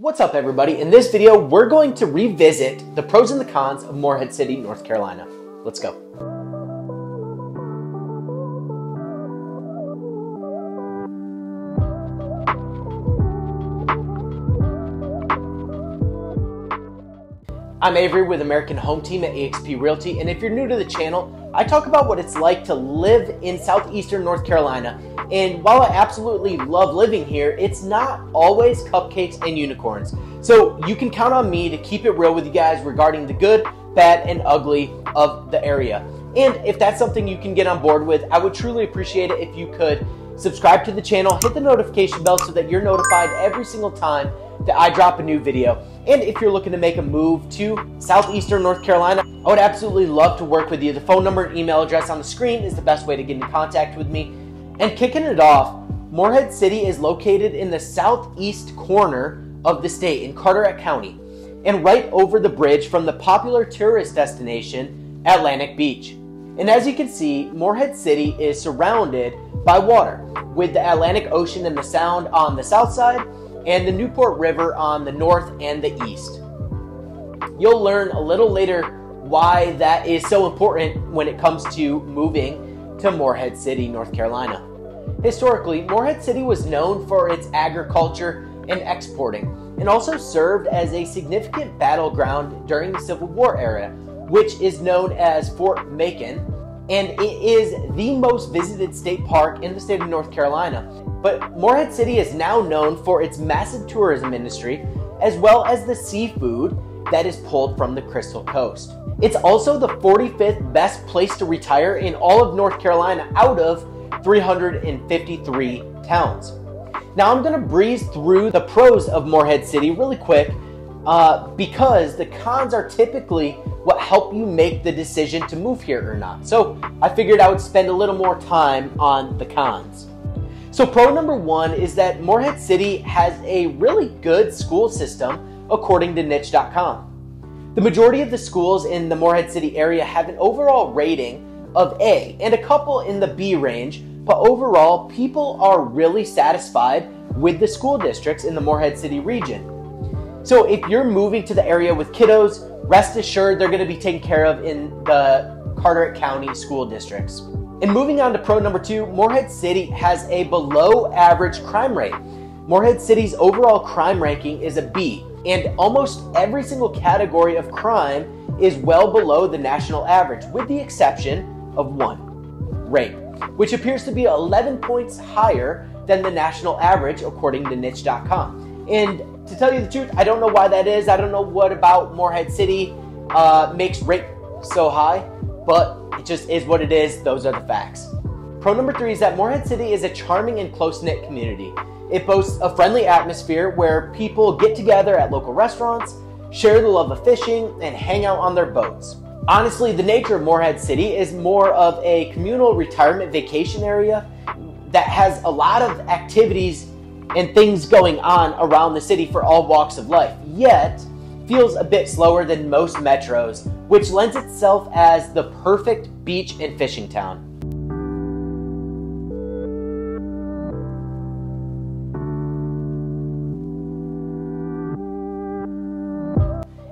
What's up, everybody? In this video, we're going to revisit the pros and the cons of Morehead City, North Carolina. Let's go. I'm Avery with American Home Team at eXp Realty, and if you're new to the channel, I talk about what it's like to live in southeastern North Carolina. And while I absolutely love living here, it's not always cupcakes and unicorns. So you can count on me to keep it real with you guys regarding the good, bad, and ugly of the area. And if that's something you can get on board with, I would truly appreciate it if you could subscribe to the channel, hit the notification bell so that you're notified every single time that I drop a new video. And if you're looking to make a move to southeastern North Carolina, I would absolutely love to work with you. The phone number and email address on the screen is the best way to get in contact with me. And kicking it off, Morehead City is located in the southeast corner of the state in Carteret County and right over the bridge from the popular tourist destination, Atlantic Beach. And as you can see, Morehead City is surrounded by water with the Atlantic Ocean and the Sound on the south side and the Newport River on the north and the east. You'll learn a little later why that is so important when it comes to moving to Morehead City, North Carolina. Historically, Morehead City was known for its agriculture and exporting, and also served as a significant battleground during the Civil War era, which is known as Fort Macon, and it is the most visited state park in the state of North Carolina. But Morehead City is now known for its massive tourism industry, as well as the seafood that is pulled from the Crystal Coast. It's also the 45th best place to retire in all of North Carolina out of 353 towns. Now I'm going to breeze through the pros of Morehead City really quick because the cons are typically what help you make the decision to move here or not. So I figured I would spend a little more time on the cons. So pro number one is that Morehead City has a really good school system according to niche.com. The majority of the schools in the Morehead City area have an overall rating of A and a couple in the B range, but overall people are really satisfied with the school districts in the Morehead City region. So if you're moving to the area with kiddos, rest assured they're going to be taken care of in the Carteret County school districts. And moving on to pro number two, Morehead City has a below average crime rate. Morehead City's overall crime ranking is a B, and almost every single category of crime is well below the national average, with the exception of one, rape, which appears to be 11 points higher than the national average according to niche.com. And to tell you the truth, I don't know why that is. I don't know what about Morehead City makes rape so high, but it just is what it is. Those are the facts. Pro number three is that Morehead City is a charming and close-knit community. It boasts a friendly atmosphere where people get together at local restaurants, share the love of fishing, and hang out on their boats. Honestly, the nature of Morehead City is more of a communal retirement vacation area that has a lot of activities and things going on around the city for all walks of life, yet feels a bit slower than most metros, which lends itself as the perfect beach and fishing town.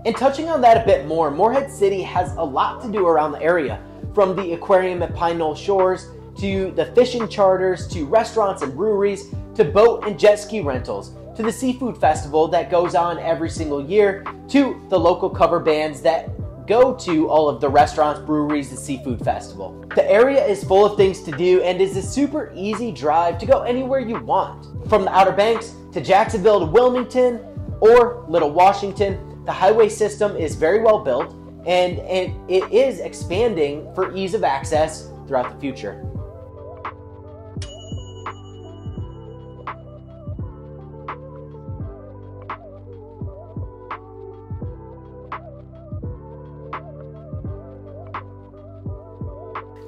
And touching on that a bit more, Morehead City has a lot to do around the area, from the aquarium at Pine Knoll Shores, to the fishing charters, to restaurants and breweries, to boat and jet ski rentals, to the seafood festival that goes on every single year, to the local cover bands that go to all of the restaurants, breweries, and seafood festival. The area is full of things to do and is a super easy drive to go anywhere you want. From the Outer Banks to Jacksonville to Wilmington or Little Washington, the highway system is very well built and it is expanding for ease of access throughout the future.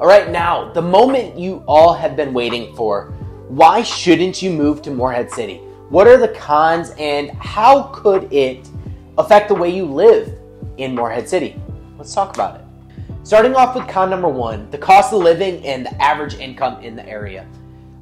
All right, now, the moment you all have been waiting for. Why shouldn't you move to Morehead City? What are the cons and how could it affect the way you live in Morehead City? Let's talk about it. Starting off with con number one, the cost of living and the average income in the area.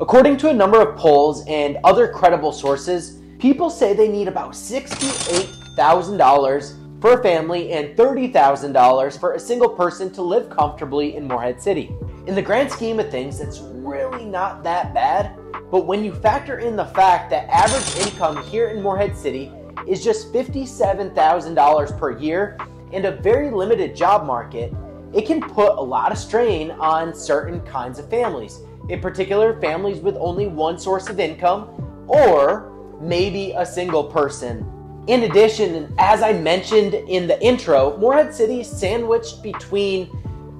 According to a number of polls and other credible sources, People say they need about $68,000 for a family and $30,000 for a single person to live comfortably in Morehead City. In the grand scheme of things, that's really not that bad, but when you factor in the fact that average income here in Morehead City is just $57,000 per year and a very limited job market, it can put a lot of strain on certain kinds of families, in particular families with only one source of income or maybe a single person. In addition, as I mentioned in the intro, Morehead City is sandwiched between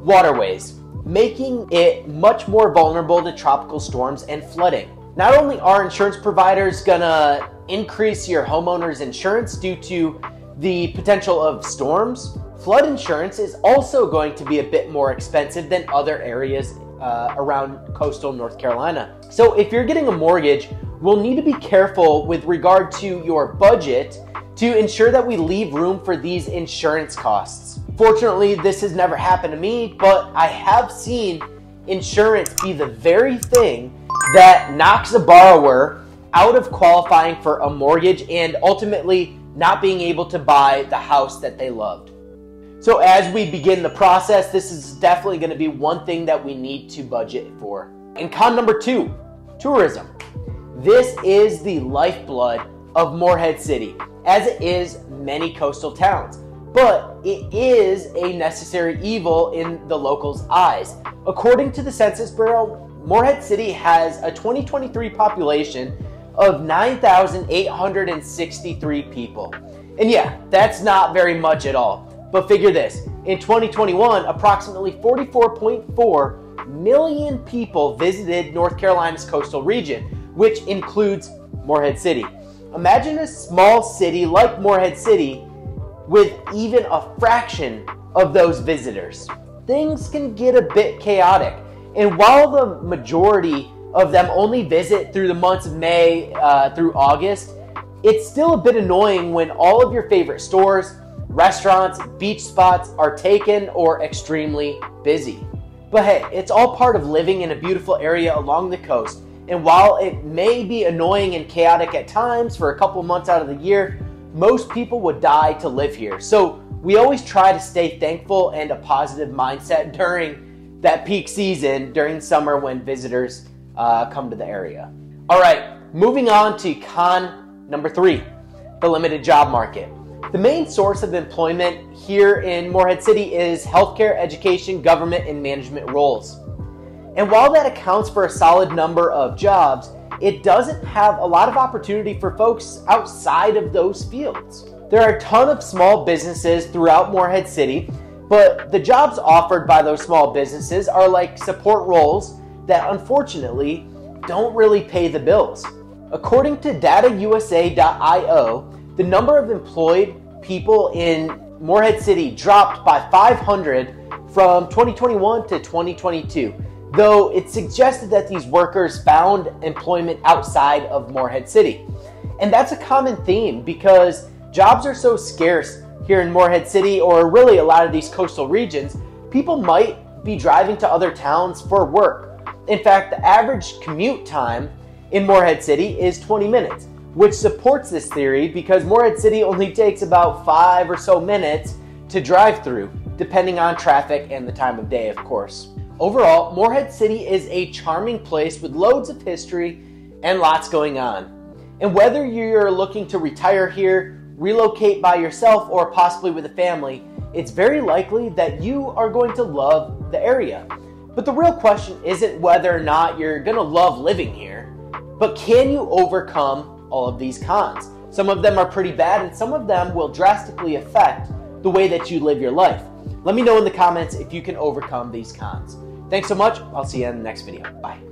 waterways, making it much more vulnerable to tropical storms and flooding. Not only are insurance providers gonna increase your homeowner's insurance due to the potential of storms, flood insurance is also going to be a bit more expensive than other areas around coastal North Carolina. So if you're getting a mortgage, we'll need to be careful with regard to your budget to ensure that we leave room for these insurance costs. Fortunately, this has never happened to me, but I have seen insurance be the very thing that knocks a borrower out of qualifying for a mortgage and ultimately not being able to buy the house that they loved. So as we begin the process, this is definitely going to be one thing that we need to budget for. And con number 2, tourism. This is the lifeblood of Morehead City, as it is many coastal towns. But it is a necessary evil in the locals' eyes. According to the Census Bureau, Morehead City has a 2023 population of 9,863 people. And yeah, that's not very much at all. But figure this, in 2021, approximately 44.4 million people visited North Carolina's coastal region, which includes Morehead City. Imagine a small city like Morehead City with even a fraction of those visitors. Things can get a bit chaotic. And while the majority of them only visit through the months of May through August, it's still a bit annoying when all of your favorite stores, restaurants, beach spots are taken or extremely busy. But hey, it's all part of living in a beautiful area along the coast. And while it may be annoying and chaotic at times for a couple months out of the year, most people would die to live here. So we always try to stay thankful and a positive mindset during that peak season during summer when visitors come to the area. All right, moving on to con number 3, the limited job market. The main source of employment here in Morehead City is healthcare, education, government, and management roles. And while that accounts for a solid number of jobs, it doesn't have a lot of opportunity for folks outside of those fields. There are a ton of small businesses throughout Morehead City, but the jobs offered by those small businesses are like support roles that unfortunately don't really pay the bills. According to datausa.io, the number of employed people in Morehead City dropped by 500 from 2021 to 2022, though it's suggested that these workers found employment outside of Morehead City. And that's a common theme because jobs are so scarce here in Morehead City, or really a lot of these coastal regions. People might be driving to other towns for work. In fact, the average commute time in Morehead City is 20 minutes, which supports this theory because Morehead City only takes about 5 or so minutes to drive through, depending on traffic and the time of day, of course. Overall, Morehead City is a charming place with loads of history and lots going on. And whether you're looking to retire here, relocate by yourself, or possibly with a family, it's very likely that you are going to love the area. But the real question isn't whether or not you're going to love living here, but can you overcome all of these cons? Some of them are pretty bad, and some of them will drastically affect the way that you live your life. Let me know in the comments if you can overcome these cons. Thanks so much. I'll see you in the next video. Bye.